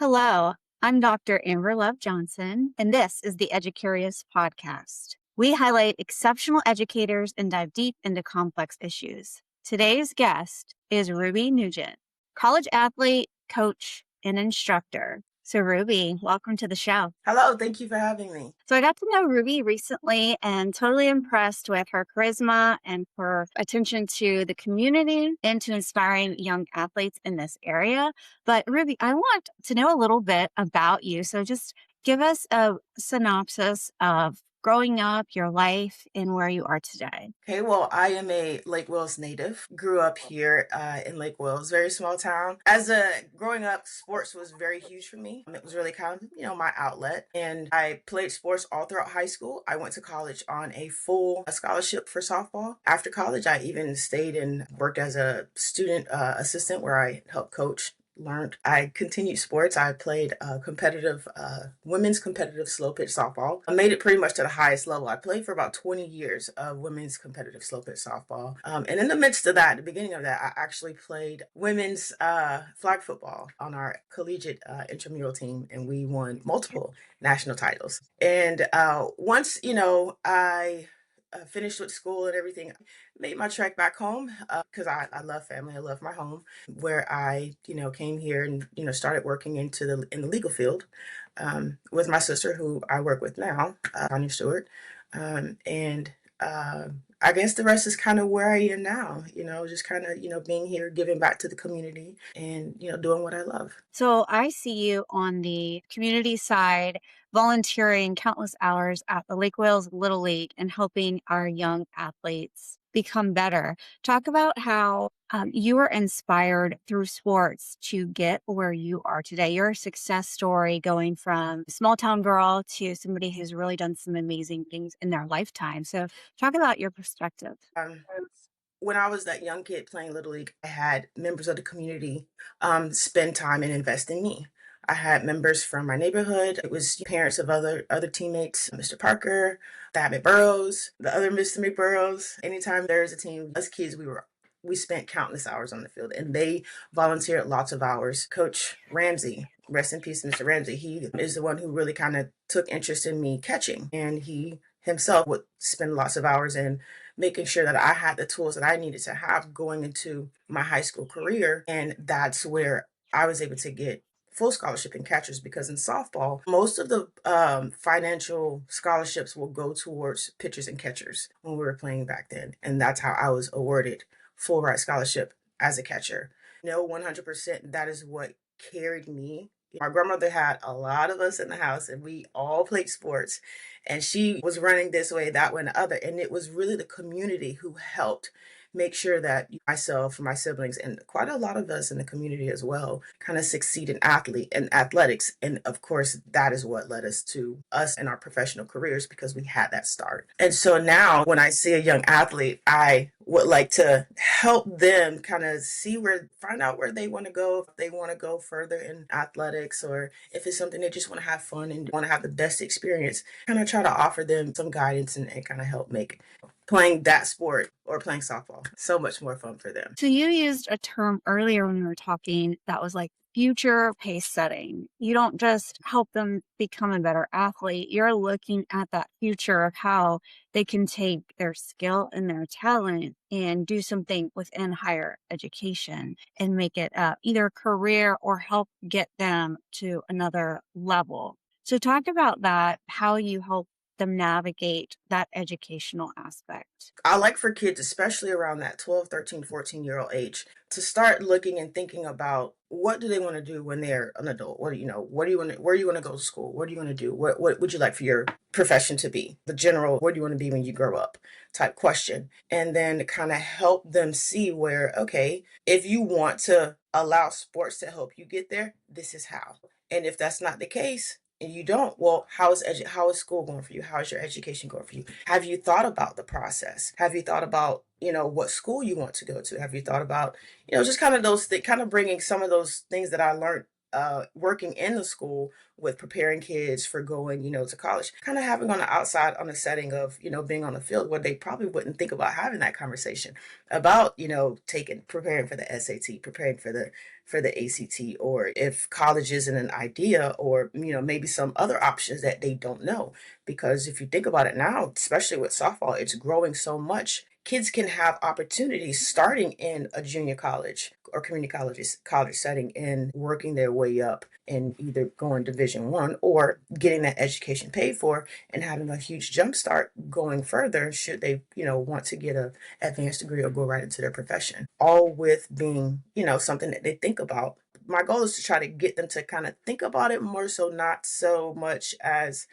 Hello, I'm Dr. Amber Love Johnson, and this is the EduCurious Podcast. We highlight exceptional educators and dive deep into complex issues. Today's guest is Ruby Nugent, college athlete, coach, and instructor. So, Ruby, welcome to the show. Hello, thank you for having me. So I got to know Ruby recently and totally impressed with her charisma and her attention to the community and to inspiring young athletes in this area. But Ruby, I want to know a little bit about you. So just give us a synopsis of growing up, your life, and where you are today. Okay, well, I am a Lake Wales native. Grew up here in Lake Wales, very small town. Growing up, sports was very huge for me. It was really kind of, my outlet. And I played sports all throughout high school. I went to college on a full scholarship for softball. After college, I even stayed and worked as a student assistant where I helped coach. I continued sports. I played women's competitive slow pitch softball. I made it pretty much to the highest level. I played for about 20 years of women's competitive slow pitch softball. And in the midst of that, the beginning of that, I actually played women's flag football on our collegiate intramural team, and we won multiple national titles. And once, I finished with school and everything, made my trek back home because I love family. I love my home, where I, came here and, started working in the legal field with my sister, who I work with now, Tanya Stewart. I guess the rest is kind of where I am now, just kind of, being here, giving back to the community and, doing what I love. So I see you on the community side, volunteering countless hours at the Lake Wales Little League and helping our young athletes become better. Talk about how you were inspired through sports to get where you are today. Your success story going from small town girl to somebody who's really done some amazing things in their lifetime. So talk about your perspective. When I was that young kid playing Little League, I had members of the community spend time and invest in me. I had members from my neighborhood. It was parents of other teammates, Mr. Parker, Thad McBurrows, the other Mr. McBurrows. Anytime there's a team, us kids, we spent countless hours on the field, and they volunteered lots of hours. Coach Ramsey, rest in peace, Mr. Ramsey, he is the one who really kind of took interest in me catching, and he himself would spend lots of hours in making sure that I had the tools that I needed to have going into my high school career. And that's where I was able to get full scholarship in catchers, because in softball, most of the financial scholarships will go towards pitchers and catchers when we were playing back then. And that's how I was awarded full ride scholarship as a catcher. 100%, that is what carried me. My grandmother had a lot of us in the house, and we all played sports, and she was running this way, that way, and the other. And it was really the community who helped make sure that myself, my siblings, and quite a lot of us in the community as well kind of succeed in athletics. And of course, that is what led us to us in our professional careers, because we had that start. And so now when I see a young athlete, I would like to help them kind of find out where they want to go, if they want to go further in athletics, or if it's something they just want to have fun and want to have the best experience, kind of try to offer them some guidance and kind of help make playing that sport or playing softball so much more fun for them. So you used a term earlier when we were talking that was like future pace setting. You don't just help them become a better athlete. You're looking at that future of how they can take their skill and their talent and do something within higher education and make it either a career or help get them to another level. So talk about that, how you help them navigate that educational aspect. I like for kids, especially around that 12, 13, 14-year-old age, to start looking and thinking about what do they want to do when they're an adult? Where do you want to go to school? What do you want to do? What would you like for your profession to be? The general, where do you want to be when you grow up type question. And then kind of help them see where, okay, if you want to allow sports to help you get there, this is how. And if that's not the case, and you don't, well, how is school going for you? How is your education going for you? Have you thought about the process? Have you thought about, what school you want to go to? Have you thought about, just kind of those things, kind of bringing some of those things that I learned working in the school with preparing kids for going, to college, kind of having on the outside on the setting of, being on the field where they probably wouldn't think about having that conversation about, preparing for the SAT, preparing for the ACT, or if college isn't an idea, or, maybe some other options that they don't know. Because if you think about it now, especially with softball, it's growing so much. Kids can have opportunities starting in a junior college or community college setting and working their way up and either going Division 1 or getting that education paid for and having a huge jump start going further should they, want to get a advanced degree or go right into their profession. All with being, something that they think about. My goal is to try to get them to kind of think about it more so, not so much as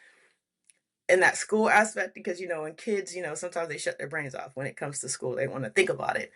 in that school aspect, because when kids, sometimes they shut their brains off when it comes to school. They want to think about it,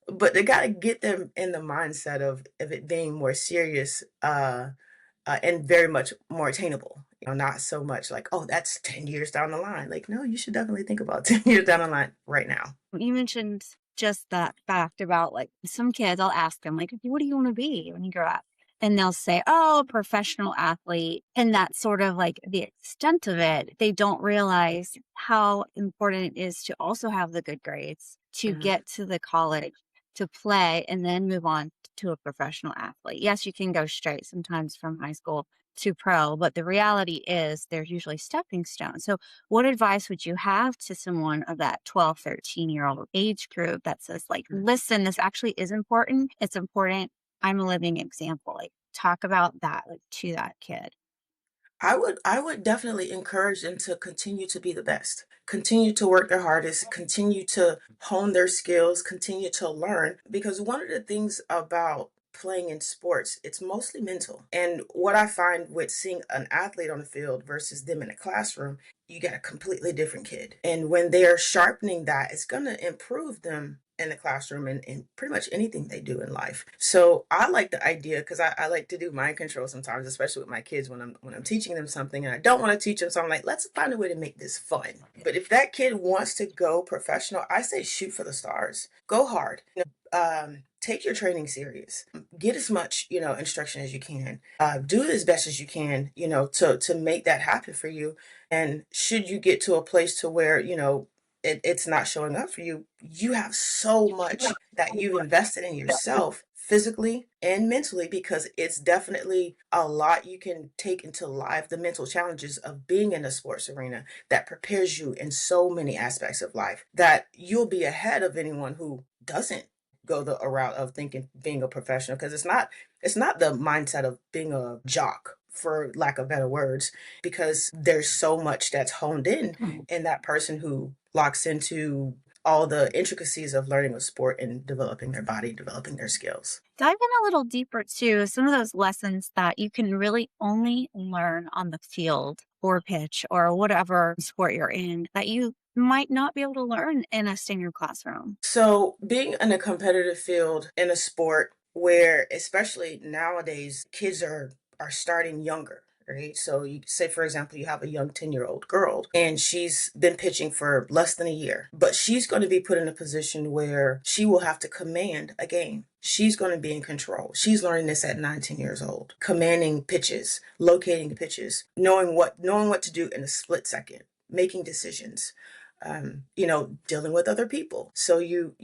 but they got to get them in the mindset of it being more serious, and very much more attainable. Not so much like, oh, that's 10 years down the line. Like, no, you should definitely think about 10 years down the line right now. You mentioned just that fact about like some kids, I'll ask them, like, what do you want to be when you grow up? And they'll say, oh, professional athlete. And that's sort of like the extent of it. They don't realize how important it is to also have the good grades, to Mhm. get to the college, to play, and then move on to a professional athlete. Yes, you can go straight sometimes from high school to pro, but the reality is there's usually stepping stones. So what advice would you have to someone of that 12, 13-year-old age group that says, like, listen, this actually is important. It's important. I'm a living example. Like, talk about that, like, to that kid. I would definitely encourage them to continue to be the best, continue to work their hardest, continue to hone their skills, continue to learn. Because one of the things about playing in sports, it's mostly mental. And what I find with seeing an athlete on the field versus them in a classroom, you get a completely different kid. And when they're sharpening that, it's going to improve them in the classroom and pretty much anything they do in life. So I like the idea because I like to do mind control sometimes, especially with my kids when I'm teaching them something and I don't want to teach them. So I'm like, let's find a way to make this fun. But if that kid wants to go professional, I say shoot for the stars. Go hard. Take your training serious. Get as much, instruction as you can. Do it as best as you can, to make that happen for you. And should you get to a place to where, it's not showing up for you, you have so much that you've invested in yourself physically and mentally, because it's definitely a lot you can take into life, the mental challenges of being in the sports arena that prepares you in so many aspects of life that you'll be ahead of anyone who doesn't go the route of thinking being a professional, because it's not the mindset of being a jock, for lack of better words, because there's so much that's honed in that person who locks into all the intricacies of learning a sport and developing their body, developing their skills. Dive in a little deeper to some of those lessons that you can really only learn on the field or pitch or whatever sport you're in that you might not be able to learn in a standard classroom. So, being in a competitive field in a sport where, especially nowadays, kids are starting younger, right? So, you say, for example, you have a young 10-year-old girl and she's been pitching for less than a year, but she's going to be put in a position where she will have to command a game. She's going to be in control. She's learning this at 19 years old, commanding pitches, locating pitches, knowing what to do in a split second, making decisions, dealing with other people. So you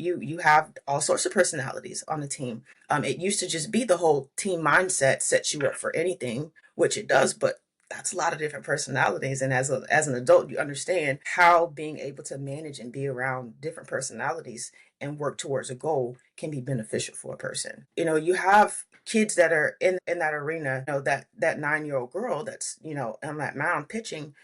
have all sorts of personalities on the team. It used to just be the whole team mindset sets you up for anything, which it does, but that's a lot of different personalities. And as an adult, you understand how being able to manage and be around different personalities and work towards a goal can be beneficial for a person. You have kids that are in that arena, that 9-year-old girl that's, on that mound pitching.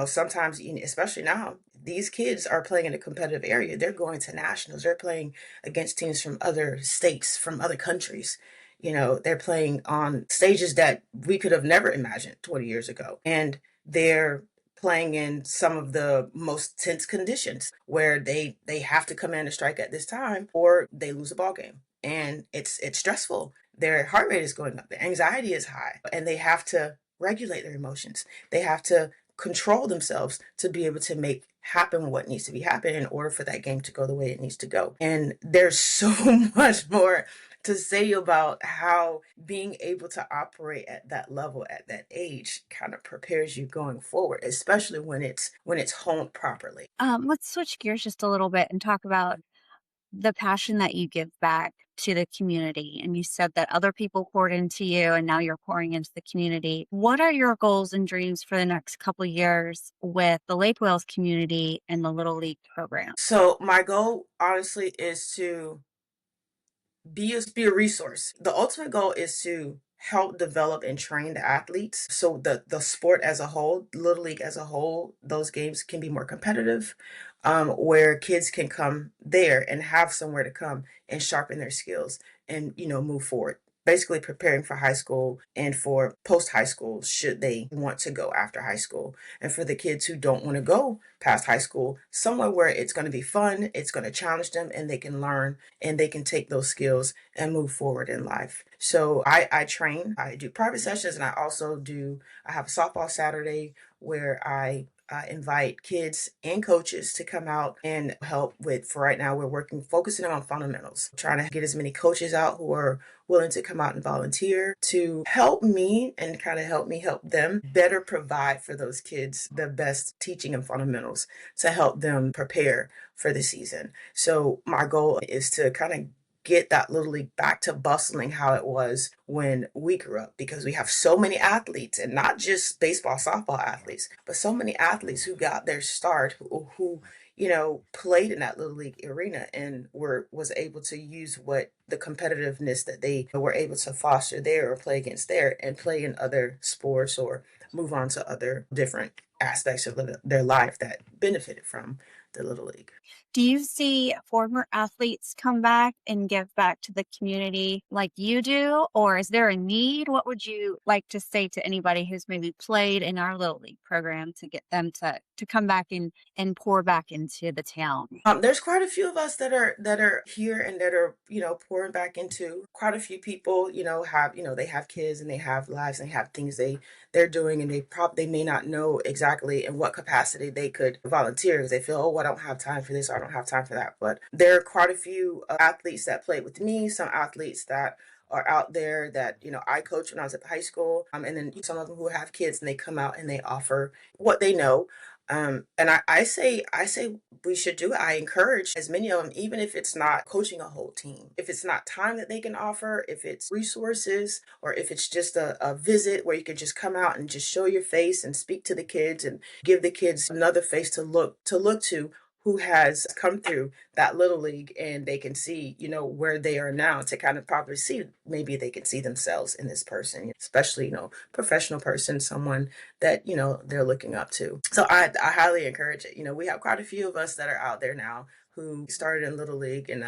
Sometimes, especially now, these kids are playing in a competitive area. They're going to nationals. They're playing against teams from other states, from other countries. They're playing on stages that we could have never imagined 20 years ago. And they're playing in some of the most tense conditions where they have to command a strike at this time or they lose a ball game. And it's stressful. Their heart rate is going up. Their anxiety is high. And they have to regulate their emotions. They have to control themselves to be able to make happen what needs to be happening in order for that game to go the way it needs to go. And there's so much more to say about how being able to operate at that level at that age kind of prepares you going forward, especially when it's honed properly. Let's switch gears just a little bit and talk about the passion that you give back to the community. And you said that other people poured into you and now you're pouring into the community. What are your goals and dreams for the next couple years with the Lake Wales community and the Little League program? So my goal honestly is to be a resource. The ultimate goal is to help develop and train the athletes so the sport as a whole, little league as a whole, those games can be more competitive, where kids can come there and have somewhere to come and sharpen their skills and move forward. Basically preparing for high school and for post high school should they want to go after high school. And for the kids who don't want to go past high school, somewhere where it's going to be fun, it's going to challenge them, and they can learn and they can take those skills and move forward in life. So I train, I do private sessions, and I have a softball Saturday where I invite kids and coaches to come out and help with. For right now, focusing on fundamentals, trying to get as many coaches out who are willing to come out and volunteer to help me and kind of help me help them better provide for those kids the best teaching and fundamentals to help them prepare for the season. So my goal is to kind of get that little league back to bustling how it was when we grew up, because we have so many athletes, and not just baseball, softball athletes, but so many athletes who got their start, who played in that little league arena and was able to use what the competitiveness that they were able to foster there or play against there and play in other sports or move on to other different aspects of their life that benefited from the little league. Do you see former athletes come back and give back to the community like you do? Or is there a need? What would you like to say to anybody who's maybe played in our Little League program to get them to come back and pour back into the town? There's quite a few of us that are here and that are pouring back into. Quite a few people have they have kids and they have lives and they have things they're doing, and they may not know exactly in what capacity they could volunteer because they feel, oh, I don't have time for this or I don't have time for that. But there are quite a few athletes that played with me, some athletes that are out there that I coached when I was at the high school, and then some of them who have kids and they come out and they offer what they know. And I say we should do it. I encourage as many of them, even if it's not coaching a whole team, if it's not time that they can offer, if it's resources, or if it's just a visit where you could just come out and just show your face and speak to the kids and give the kids another face to look to who has come through that little league, and they can see, where they are now, to kind of probably see, maybe they can see themselves in this person, especially, professional person, someone that, they're looking up to. So I highly encourage it. We have quite a few of us that are out there now who started in Little League, and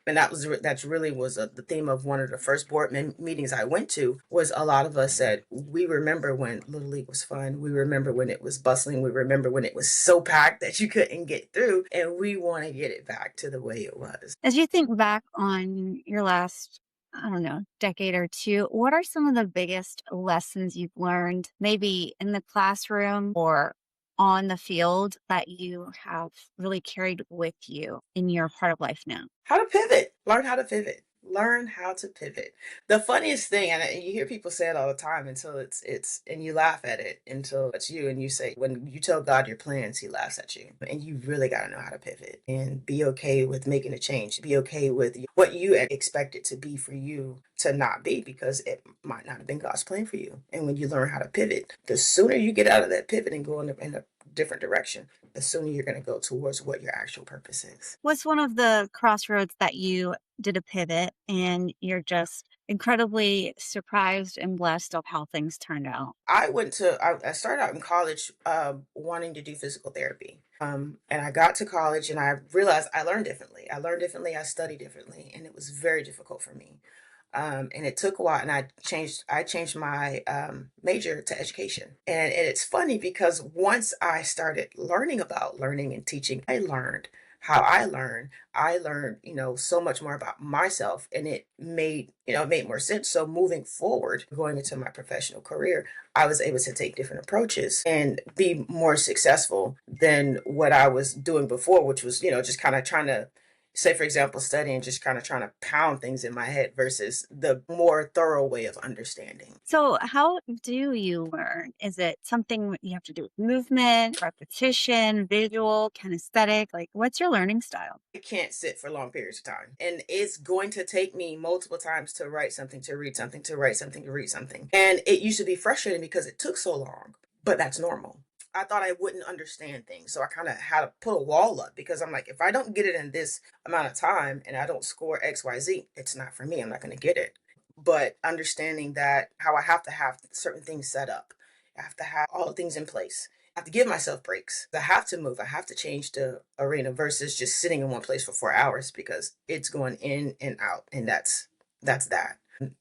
that's really was the theme of one of the first board meetings I went to. Was a lot of us said we remember when Little League was fun. We remember when it was bustling. We remember when it was so packed that you couldn't get through, and we want to get it back to the way it was. As you think back on your last, I don't know, decade or two, what are some of the biggest lessons you've learned, maybe in the classroom or on the field, that you have really carried with you in your part of life now? How to pivot. Learn how to pivot. Learn how to pivot. The funniest thing, and you hear people say it all the time until it's and you laugh at it until it's you, and you say, when you tell God your plans, he laughs at you. And you really got to know how to pivot and be okay with making a change. Be okay with what you expect it to be for you to not be, because it might not have been God's plan for you. And when you learn how to pivot, the sooner you get out of that pivot and go in a different direction, the sooner you're going to go towards what your actual purpose is. What's one of the crossroads that you did a pivot and you're just incredibly surprised and blessed of how things turned out? I started out in college wanting to do physical therapy. And I got to college and I realized I learned differently. I studied differently, and it was very difficult for me. And it took a while, and I changed my major to education. And it's funny because once I started learning about learning and teaching, I learned how I learned, so much more about myself, and it made more sense. So moving forward, going into my professional career, I was able to take different approaches and be more successful than what I was doing before, which was, just kind of trying to say, for example, studying, just kind of trying to pound things in my head versus the more thorough way of understanding. So, how do you learn? Is it something you have to do with movement, repetition, visual, kinesthetic? Like, what's your learning style? I can't sit for long periods of time. And it's going to take me multiple times to write something, to read something, to write something, to read something. And it used to be frustrating because it took so long, but that's normal. I thought I wouldn't understand things. So I kind of had to put a wall up because I'm like, if I don't get it in this amount of time and I don't score XYZ, it's not for me. I'm not going to get it. But understanding that how I have to have certain things set up, I have to have all the things in place. I have to give myself breaks. I have to move. I have to change the arena versus just sitting in one place for 4 hours because it's going in and out, and that's that.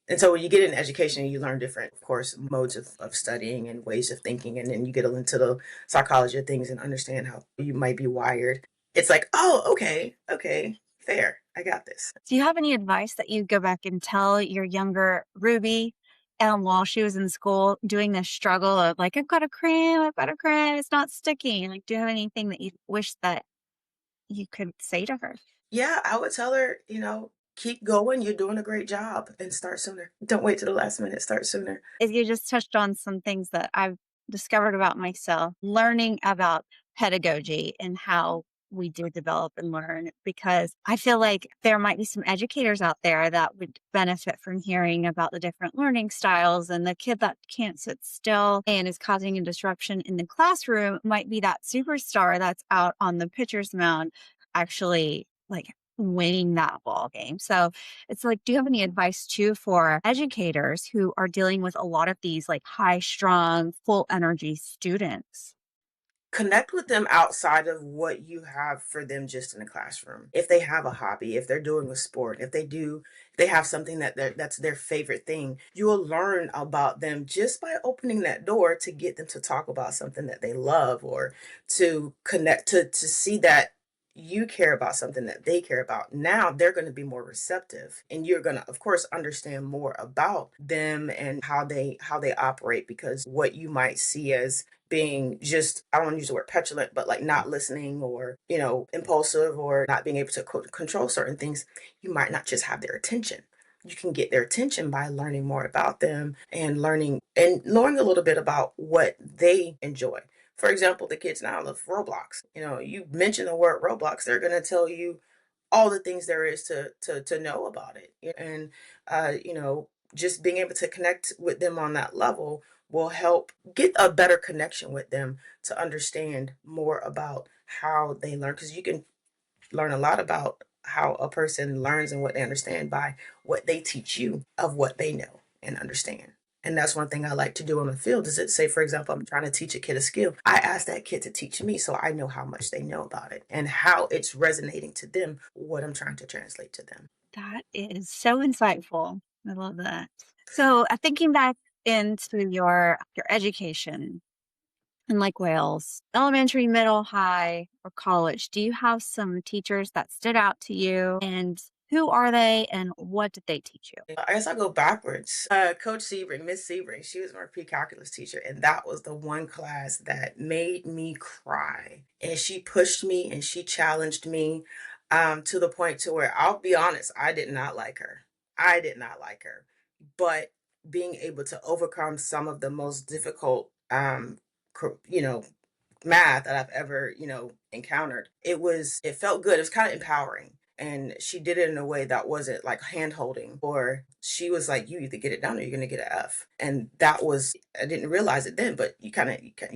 And so when you get in education, you learn different, of course, modes of studying and ways of thinking, and then you get into the psychology of things and understand how you might be wired. It's like, oh, okay, okay, fair. I got this. Do you have any advice that you go back and tell your younger Ruby while she was in school doing this struggle of like, I've got a crayon, it's not sticking. Like, do you have anything that you wish that you could say to her? Yeah, I would tell her, keep going. You're doing a great job and start sooner. Don't wait to the last minute, start sooner. Is you just touched on some things that I've discovered about myself, learning about pedagogy and how we do develop and learn, because I feel like there might be some educators out there that would benefit from hearing about the different learning styles, and the kid that can't sit still and is causing a disruption in the classroom might be that superstar that's out on the pitcher's mound actually like winning that ball game. So it's like, do you have any advice too for educators who are dealing with a lot of these like high strung, full energy students? Connect with them outside of what you have for them just in the classroom. If they have a hobby, if they're doing a sport, if they have something that's their favorite thing, you will learn about them just by opening that door to get them to talk about something that they love, or to connect to see that you care about something that they care about. Now they're going to be more receptive, and you're going to, of course, understand more about them and how they operate, because what you might see as being just, I don't want to use the word petulant, but like not listening, or, impulsive, or not being able to control certain things, you might not just have their attention. You can get their attention by learning more about them and learning a little bit about what they enjoy. For example, the kids now love Roblox. You mention the word Roblox, they're going to tell you all the things there is to know about it. And just being able to connect with them on that level will help get a better connection with them to understand more about how they learn, because you can learn a lot about how a person learns and what they understand by what they teach you of what they know and understand. And that's one thing I like to do on the field is say, for example, I'm trying to teach a kid a skill. I ask that kid to teach me so I know how much they know about it and how it's resonating to them, what I'm trying to translate to them. That is so insightful. I love that. So, thinking back into your education in like Wales, elementary, middle, high, or college, do you have some teachers that stood out to you? And who are they and what did they teach you? I guess I'll go backwards. Coach Sebring, Miss Sebring, she was my pre-calculus teacher, and that was the one class that made me cry. And she pushed me and she challenged me, to the point to where, I'll be honest, I did not like her. I did not like her. But being able to overcome some of the most difficult, math that I've ever, encountered. It felt good. It was kind of empowering. And she did it in a way that wasn't like hand holding, or she was like, you either get it done or you're going to get an F. And that was, I didn't realize it then, but you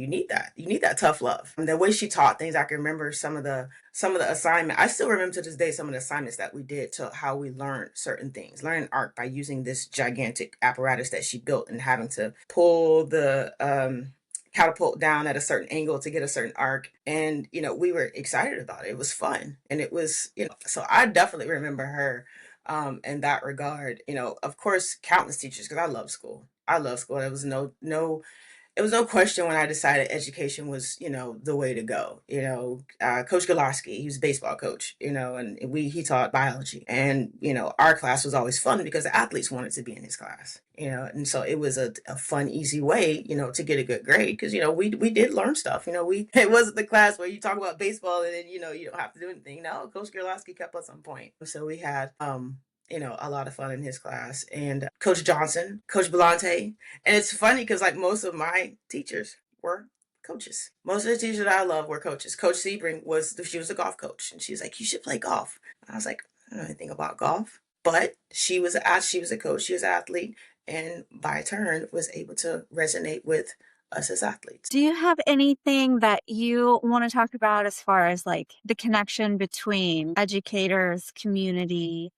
need that. You need that tough love. And the way she taught things, I can remember some of the assignment. I still remember to this day some of the assignments that we did, to how we learned certain things, learning art by using this gigantic apparatus that she built and having to pull the, catapult down at a certain angle to get a certain arc. And, we were excited about it. It was fun. And it was, so I definitely remember her in that regard. Of course, countless teachers, because I love school. I love school. There was no It was no question when I decided education was, the way to go. Coach Galarski, he was a baseball coach, and he taught biology. And, our class was always fun because the athletes wanted to be in his class, and so it was a fun, easy way, to get a good grade because, we did learn stuff. It wasn't the class where you talk about baseball and then, you don't have to do anything. No, Coach Galarski kept us on point. So we had, a lot of fun in his class. And Coach Johnson, Coach Belante. And it's funny because like most of my teachers were coaches. Most of the teachers that I love were coaches. Coach Sebring she was a golf coach, and she's like, "You should play golf." I was like, "I don't know anything about golf," but she was a coach, she was an athlete, and by turn was able to resonate with us as athletes. Do you have anything that you want to talk about as far as like the connection between educators, community,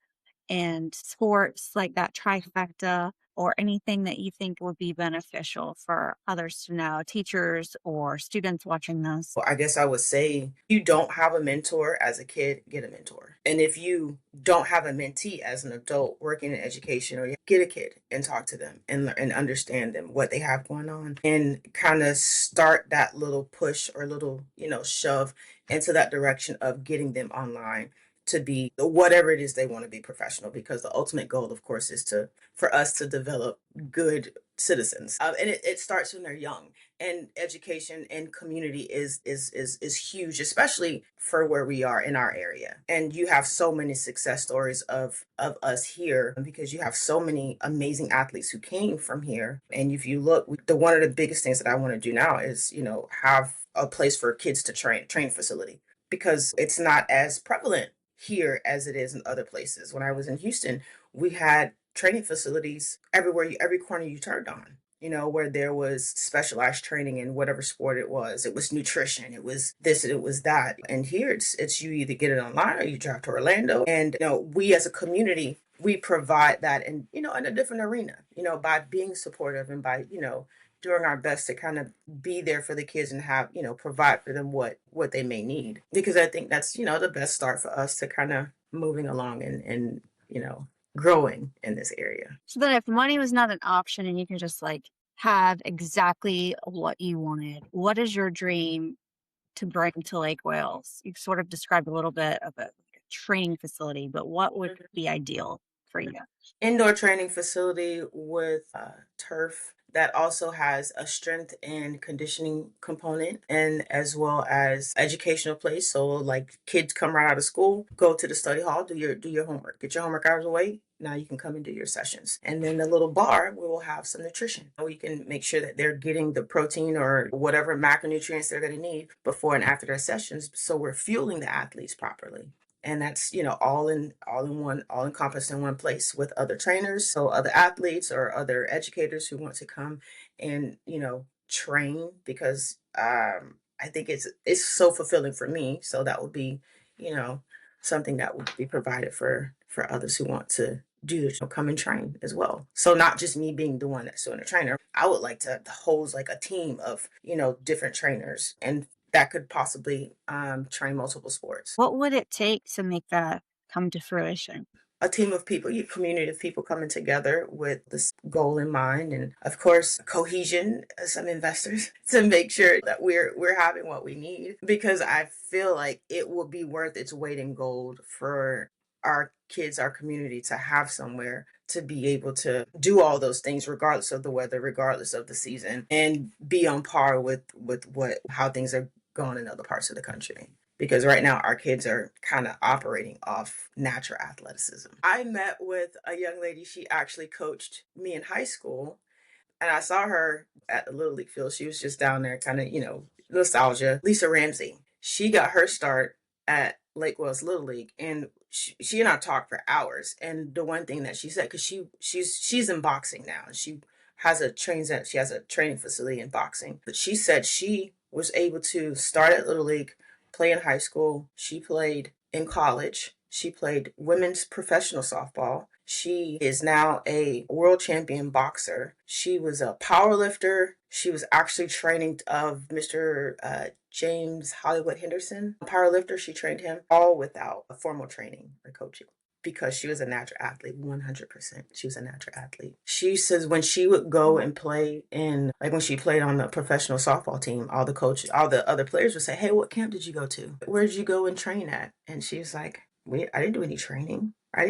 and sports, like that trifecta, or anything that you think would be beneficial for others to know, teachers or students watching this? Well, I guess I would say you don't have a mentor as a kid, get a mentor. And if you don't have a mentee as an adult working in education, or you get a kid and talk to them and understand them, what they have going on, and kind of start that little push or little, shove into that direction of getting them online to be whatever it is they want to be professional, because the ultimate goal, of course, is for us to develop good citizens, and it starts when they're young. And education and community is huge, especially for where we are in our area. And you have so many success stories of us here because you have so many amazing athletes who came from here. And if you look, one of the biggest things that I want to do now is, have a place for kids to train facility, because it's not as prevalent here as it is in other places. When I was in Houston, we had training facilities everywhere, every corner you turned on, where there was specialized training in whatever sport it was. It was nutrition, it was this, it was that. And here it's you either get it online or you drive to Orlando. And, we as a community, we provide that in a different arena, by being supportive and by, doing our best to kind of be there for the kids and have, provide for them what they may need. Because I think that's, the best start for us to kind of moving along and growing in this area. So then if money was not an option and you could just like have exactly what you wanted, what is your dream to bring to Lake Wales? You sort of described a little bit of a training facility, but what would be ideal for you? Indoor training facility with turf that also has a strength and conditioning component, and as well as educational place. So like kids come right out of school, go to the study hall, do your homework, get your homework out of the way. Now you can come and do your sessions. And then the little bar, we will have some nutrition. We can make sure that they're getting the protein or whatever macronutrients they're going to need before and after their sessions. So we're fueling the athletes properly. And that's, all encompassed in one place with other trainers, so other athletes or other educators who want to come and, train, because I think it's so fulfilling for me. So that would be, you know something that would be provided for others who want to come and train as well. So not just me being the one that's doing the trainer. I would like to host like a team of, different trainers, and that could possibly train multiple sports. What would it take to make that come to fruition? A team of people, a community of people coming together with this goal in mind, and of course cohesion, some investors to make sure that we're having what we need, because I feel like it will be worth its weight in gold for our kids, our community, to have somewhere to be able to do all those things regardless of the weather, regardless of the season, and be on par with how things are going in other parts of the country, because right now our kids are kind of operating off natural athleticism. I met with a young lady, she actually coached me in high school, and I saw her at the Little League field. She was just down there, kind of, nostalgia. Lisa Ramsey. She got her start at Lake Wales Little League, and she and I talked for hours. And the one thing that she said, because she's in boxing now, and she has a training facility in boxing. But she said she was able to start at Little League, play in high school. She played in college. She played women's professional softball. She is now a world champion boxer. She was a power lifter. She was actually training of Mr. James Hollywood Henderson, a power lifter. She trained him all without a formal training or coaching. because she was a natural athlete. 100%. She was a natural athlete. She says when she would go and play in, like when she played on the professional softball team, all the coaches, all the other players would say, "Hey, what camp did you go to? Where did you go and train at?" And she was like, I didn't do any training. I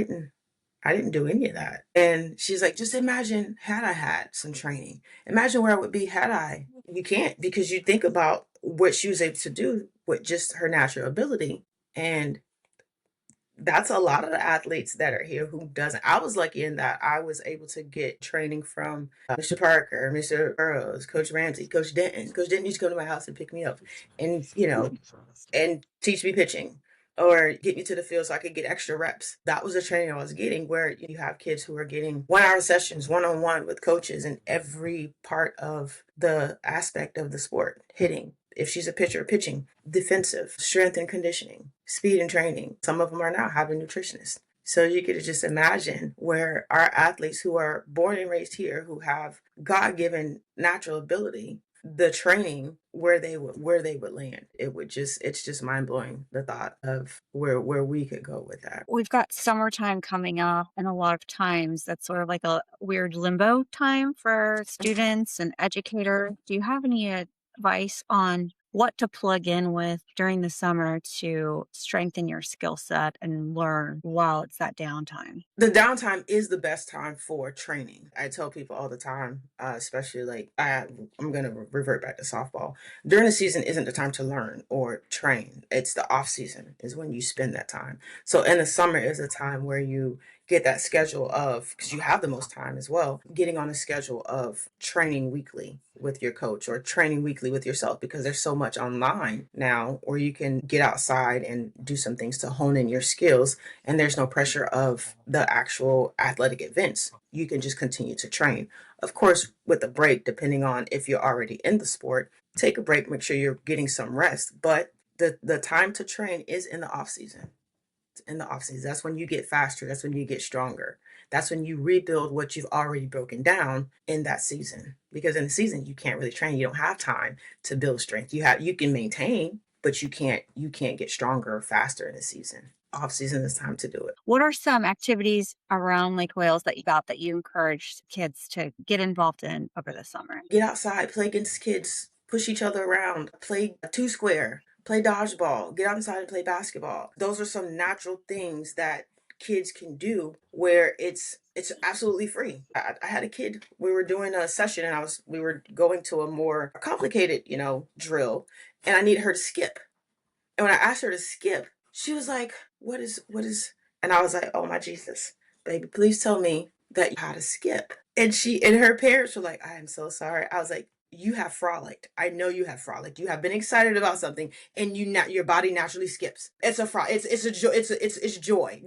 didn't do any of that. And she's like, just imagine had I had some training. Imagine where I would be had I. You can't, because you think about what she was able to do with just her natural ability. And that's a lot of the athletes that are here who doesn't. I was lucky in that I was able to get training from Mr. Parker, Mr. Burrows, Coach Ramsey, Coach Denton. Coach Denton used to come to my house and pick me up and, and teach me pitching or get me to the field so I could get extra reps. That was the training I was getting, where you have kids who are getting 1 hour sessions, one-on-one with coaches in every part of the aspect of the sport. Hitting, if she's a pitcher, pitching, defensive, strength and conditioning, speed and training. Some of them are now having nutritionists. So you could just imagine where our athletes who are born and raised here, who have God-given natural ability, the training where they would land. It's just mind-blowing, the thought of where we could go with that. We've got summertime coming up, and a lot of times that's sort of like a weird limbo time for students and educators. Do you have any advice on what to plug in with during the summer to strengthen your skill set and learn while it's that downtime? The downtime is the best time for training. I tell people all the time, especially like I'm going to revert back to softball. During the season isn't the time to learn or train. It's the off season is when you spend that time. So in the summer is a time where you get that schedule of, because you have the most time as well, getting on a schedule of training weekly with your coach or training weekly with yourself, because there's so much online now where you can get outside and do some things to hone in your skills, and there's no pressure of the actual athletic events. You can just continue to train. Of course, with a break, depending on if you're already in the sport, take a break, make sure you're getting some rest. But the time to train is in the off season. In the off season, that's when you get faster. That's when you get stronger. That's when you rebuild what you've already broken down in that season. Because in the season, you can't really train. You don't have time to build strength. You can maintain, but you can't get stronger or faster in the season. Off season is time to do it. What are some activities around Lake Wales that you encourage kids to get involved in over the summer? Get outside, play against kids, push each other around, play two square, play dodgeball, get outside and play basketball. Those are some natural things that kids can do where it's absolutely free. I had a kid, we were doing a session and we were going to a more complicated, drill, and I needed her to skip. And when I asked her to skip, she was like, what is, and I was like, oh my Jesus, baby, please tell me that you know how to skip. And her parents were like, I am so sorry. I was like, you have frolicked. I know you have frolicked. You have been excited about something, and your body naturally skips. It's a frolic. It's a joy. It's joy.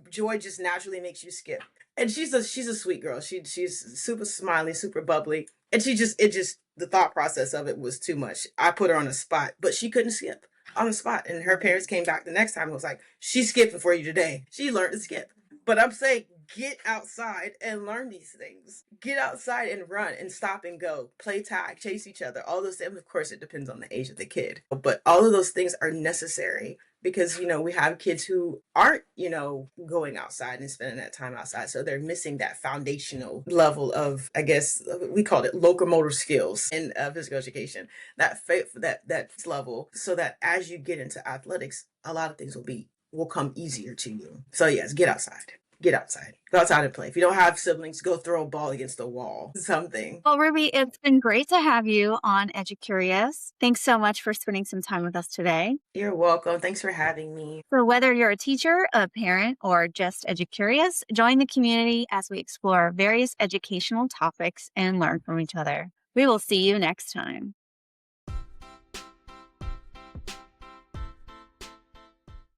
Joy just naturally makes you skip. And she's a sweet girl. She's super smiley, super bubbly, and the thought process of it was too much. I put her on the spot, but she couldn't skip on the spot. And her parents came back the next time and was like, she skipped for you today. She learned to skip. But I'm saying, get outside and learn these things. Get outside and run and stop and go. Play tag, chase each other. All those things. Of course, it depends on the age of the kid. But all of those things are necessary because, we have kids who aren't, going outside and spending that time outside. So they're missing that foundational level of, I guess, we call it locomotor skills in physical education. That level, so that as you get into athletics, a lot of things will come easier to you. So yes, get outside. Get outside. Go outside and play. If you don't have siblings, go throw a ball against the wall. Something. Well, Ruby, it's been great to have you on EduCurious. Thanks so much for spending some time with us today. You're welcome. Thanks for having me. So whether you're a teacher, a parent, or just EduCurious, join the community as we explore various educational topics and learn from each other. We will see you next time.